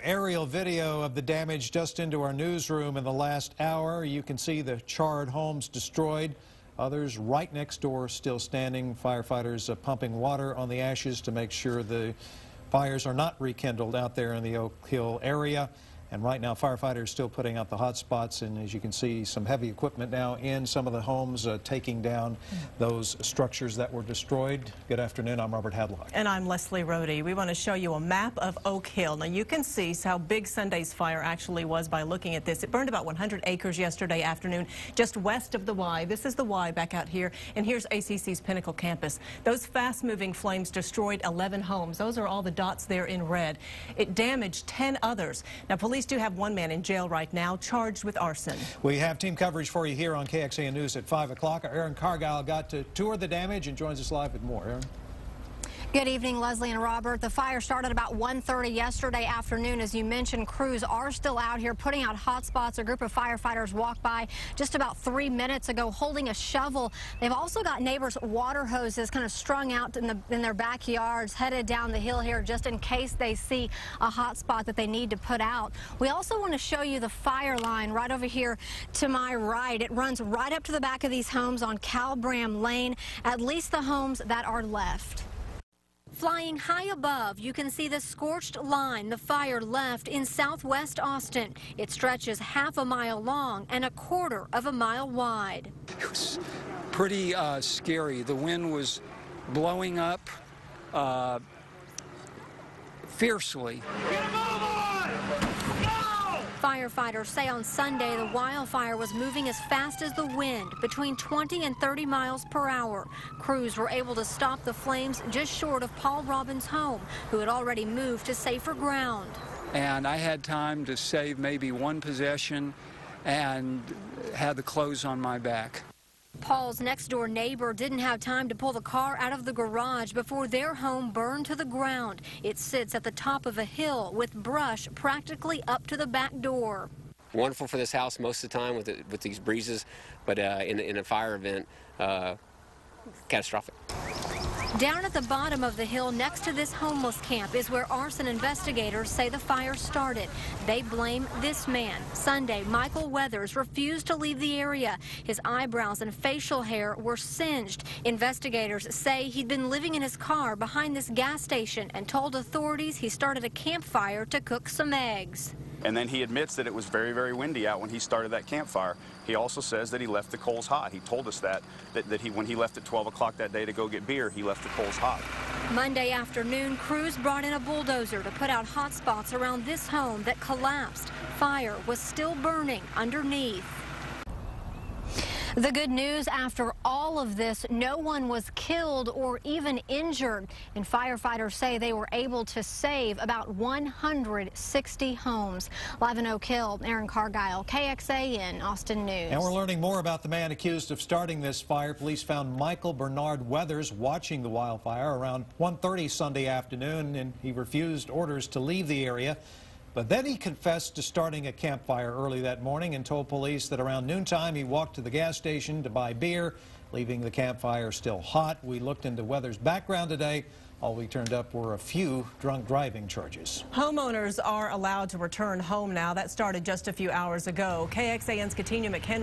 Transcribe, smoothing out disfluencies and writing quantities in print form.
Aerial video of the damage just into our newsroom in the last hour. You can see the charred homes destroyed. Others right next door still standing. Firefighters pumping water on the ashes to make sure the fires are not rekindled out there in the Oak Hill area. And right now, firefighters still putting out the hot spots, and as you can see, some heavy equipment now in some of the homes taking down those structures that were destroyed. Good afternoon, I'm Robert Hadlock. And I'm Leslie Rohde. We want to show you a map of Oak Hill. Now, you can see how big Sunday's fire actually was by looking at this. It burned about 100 acres yesterday afternoon, just west of the Y. This is the Y back out here, and here's ACC's Pinnacle campus. Those fast-moving flames destroyed 11 homes. Those are all the dots there in red. It damaged 10 others. Now, police do have one man in jail right now charged with arson. We have team coverage for you here on KXAN News at 5 o'clock. Aaron Cargyle got to tour the damage and joins us live with more. Aaron. Good evening, Leslie and Robert. The fire started about 1:30 yesterday afternoon. As you mentioned, crews are still out here putting out hot spots. A group of firefighters walked by just about 3 minutes ago holding a shovel. They've also got neighbors' water hoses kind of strung out in their backyards, headed down the hill here just in case they see a hot spot that they need to put out. We also want to show you the fire line right over here to my right. It runs right up to the back of these homes on Calbram Lane, at least the homes that are left. Flying high above, you can see the scorched line the fire left in southwest Austin. It stretches half a mile long and a quarter of a mile wide. It was pretty scary. The wind was blowing up fiercely. Firefighters say on Sunday the wildfire was moving as fast as the wind, between 20 and 30 miles per hour. Crews were able to stop the flames just short of Paul Robbins' home, who had already moved to safer ground. And I had time to save maybe one possession and had the clothes on my back. Paul's next-door neighbor didn't have time to pull the car out of the garage before their home burned to the ground. It sits at the top of a hill with brush practically up to the back door. Wonderful for this house most of the time with these breezes, but in a fire event, catastrophic. Down at the bottom of the hill next to this homeless camp is where arson investigators say the fire started. They blame this man. Sunday, Michael Weathers refused to leave the area. His eyebrows and facial hair were singed. Investigators say he'd been living in his car behind this gas station and told authorities he started a campfire to cook some eggs. And then he admits that it was very, very windy out when he started that campfire. He also says that he left the coals hot. He told us that when he left at 12 o'clock that day to go get beer, he left the coals hot. Monday afternoon, crews brought in a bulldozer to put out hot spots around this home that collapsed. Fire was still burning underneath. The good news, after all of this, no one was killed or even injured, and firefighters say they were able to save about 160 homes. Live in Oak Hill, Aaron Cargyle, KXAN Austin News. And we're learning more about the man accused of starting this fire. Police found Michael Bernard Weathers watching the wildfire around 1:30 Sunday afternoon, and he refused orders to leave the area. But then he confessed to starting a campfire early that morning and told police that around noontime he walked to the gas station to buy beer, leaving the campfire still hot. We looked into Weathers' background today. All we turned up were a few drunk driving charges. Homeowners are allowed to return home now. That started just a few hours ago. KXAN's Katina McHenry